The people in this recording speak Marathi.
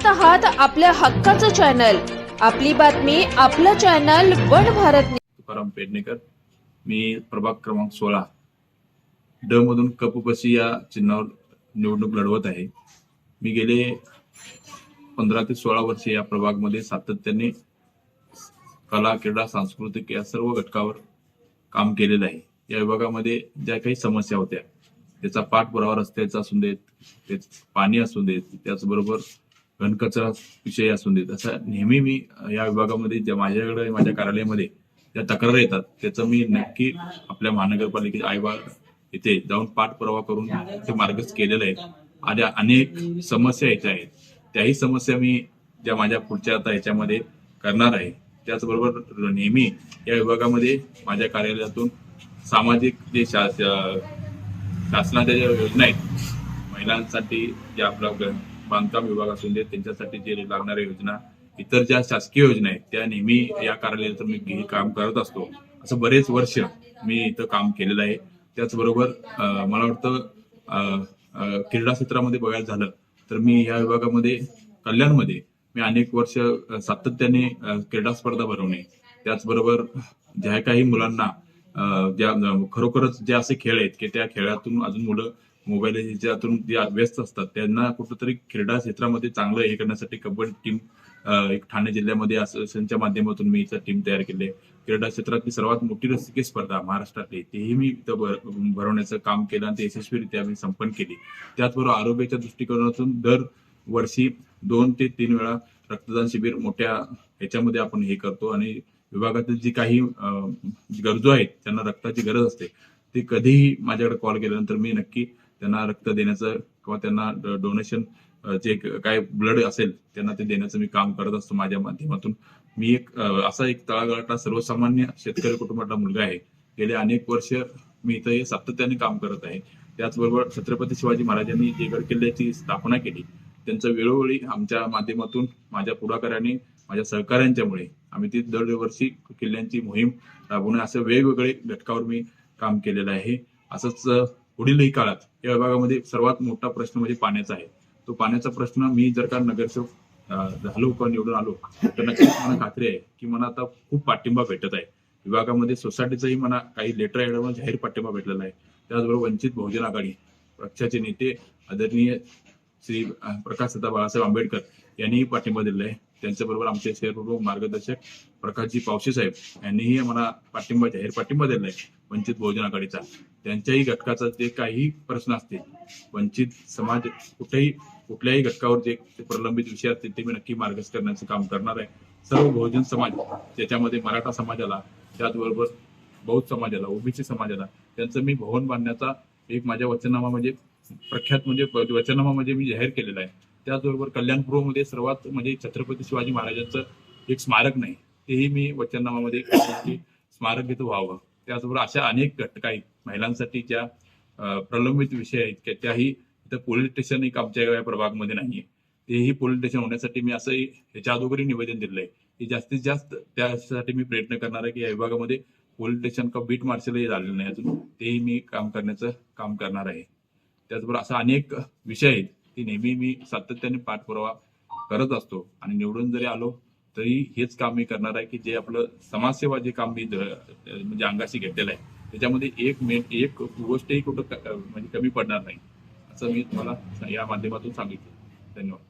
आहात आपल्या हक्काचं चॅनल, आपली बातमी, आपलं चॅनल वन भारत. तुकाराम पेडणेकर, मी प्रभाग क्रमांक 16 ड मधून कपबशी या चिन्हावर निवडणूक लढवत आहे. मी गेले 15 ते 16 वर्षे या प्रभागमध्ये सातत्याने कला, क्रीडा, सांस्कृतिक या सर्व घटकावर काम केलेलं आहे. या विभागामध्ये ज्या काही समस्या होत्या त्याचा पाठपुरावा रस्त्याचा असून देत, ते पाणी असून देत, त्याचबरोबर घनकचरा विषय असून देत, असा नेहमी मी या विभागामध्ये ज्या माझ्याकडे माझ्या कार्यालयामध्ये ज्या तक्रारी येतात त्याचं मी नक्की आपल्या महानगरपालिकेच्या आयुक्त इथे जाऊन पाठपुरावा करून ते मार्गच केलेलं आहे. आणि अनेक समस्या याच्या आहेत, त्याही समस्या मी ज्या माझ्या पुढच्या आता याच्यामध्ये करणार आहे. त्याचबरोबर नेहमी या विभागामध्ये माझ्या कार्यालयातून सामाजिक जे शासनाच्या ज्या योजना आहेत, महिलांसाठी जे आपला बांधकाम विभाग असून दे, त्यांच्यासाठी जे लागणाऱ्या योजना, इतर ज्या शासकीय योजना आहेत त्या नेहमी या कार्यालयातून मी काम करत असतो. असं बरेच वर्ष मी इथं काम केलेलं आहे. त्याचबरोबर मला वाटतं क्रीडा क्षेत्रामध्ये बघायला झालं तर मी या विभागामध्ये कल्याणमध्ये मी अनेक वर्ष सातत्याने क्रीडा स्पर्धा भरवणे, त्याचबरोबर ज्या काही मुलांना ज्या खरोखरच जे असे खेळ आहेत की त्या खेळातून अजून मुलं मोबाईलच्यातून जे व्यस्त असतात त्यांना कुठंतरी क्रीडा क्षेत्रामध्ये चांगलं हे करण्यासाठी कबड्डी टीम एक ठाणे जिल्ह्यामध्ये असोसिएशनच्या माध्यमातून मी इथं टीम तयार केली. क्रीडा क्षेत्रातली सर्वात मोठी रस्तिकेय स्पर्धा महाराष्ट्रातली तेही मी इथं भरवण्याचं काम केलं आणि ते यशस्वीरित्या मी संपन्न केली. त्याचबरोबर आरोग्याच्या दृष्टिकोनातून दर वर्षी 2 ते 3 वेळा रक्तदान शिबिर मोठ्या ह्याच्यामध्ये आपण हे करतो आणि विभागातील जी काही गरजू आहेत त्यांना रक्ताची गरज असते ते कधीही माझ्याकडे कॉल केल्यानंतर मी नक्की त्यांना रक्त देण्याचं किंवा त्यांना डोनेशन जे काय ब्लड असेल त्यांना ते देण्याचं मी काम करत असतो माझ्या माध्यमातून. मी असा एक तळागाळातला सर्वसामान्य शेतकरी कुटुंबातला मुलगा आहे. गेले अनेक वर्ष मी इथं सातत्याने काम करत आहे. त्याचबरोबर छत्रपती शिवाजी महाराजांनी जे गड किल्ल्याची स्थापना केली त्यांचं वेळोवेळी आमच्या माध्यमातून माझ्या पुढाकाराने माझ्या सहकाऱ्यांच्यामुळे आम्ही ती दरवर्षी किल्ल्यांची मोहीम राबवणे असं वेगवेगळे घटकावर मी काम केलेलं आहे. असंच पुढीलही काळात या विभागामध्ये सर्वात मोठा प्रश्न म्हणजे पाण्याचा आहे. तो पाण्याचा प्रश्न मी जर का नगरसेवक झालो किंवा निवडून आलो तर नक्कीच मला खात्री आहे की मला आता खूप पाठिंबा भेटत आहे. विभागामध्ये सोसायटीचाही मला काही लेटर ऍडवर जाहीर पाठिंबा भेटलेला आहे. त्याचबरोबर वंचित बहुजन आघाडी पक्षाचे नेते आदरणीय श्री प्रकाशदादा बाळासाहेब आंबेडकर यांनीही पाठिंबा दिलेला आहे. त्यांच्याबरोबर आमचे शहरप्रमुख मार्गदर्शक प्रकाशजी पावशे साहेब यांनीही मला जाहीर पाठिंबा दिलेला आहे वंचित बहुजन आघाडीचा. त्यांच्याही घटकाचा जे काही प्रश्न असतील, वंचित समाज कुठल्याही घटकावर जे प्रलंबित विषय असतील ते मी नक्की मार्गदर्शन करण्याचं काम करणार आहे. सर्व बहुजन समाज ज्याच्यामध्ये मराठा समाजाला, त्याचबरोबर बौद्ध समाजाला, ओबीसी समाजाला त्यांचं मी भवन बांधण्याचा एक माझ्या वचननामा म्हणजे प्रख्यात म्हणजे वचननामा म्हणजे मी जाहीर केलेला आहे. त्याचबरोबर कल्याणपूर्वमध्ये सर्वात म्हणजे छत्रपती शिवाजी महाराजांचं एक स्मारक नाही तेही मी वचननामामध्ये स्मारक इथं व्हावं. त्याचबरोबर अशा अनेक घटक आहेत महिलांसाठी ज्या प्रलंबित विषय आहेत त्याही इथं पोलीस स्टेशन एक आमच्या या प्रभागमध्ये नाहीये. तेही पोलीस स्टेशन होण्यासाठी मी असंही ह्याच्या अगोदरही निवेदन दिलंय की जास्तीत जास्त त्यासाठी मी प्रयत्न करणार आहे की या विभागामध्ये पोलीस स्टेशन किंवा बीट मार्शलही झालेलं नाही अजून, तेही मी काम करण्याचं काम करणार आहे. त्याचबरोबर असा अनेक विषय आहेत की नेहमी मी सातत्याने पाठपुरावा करत असतो आणि निवडून जरी आलो तरी हेच काम मी करणार आहे की जे आपलं समाजसेवा जे काम मी म्हणजे अंगाशी घेतलेलं आहे त्याच्यामध्ये एक गोष्टही कुठं म्हणजे कमी पडणार नाही असं मी तुम्हाला या माध्यमातून सांगितलं. धन्यवाद.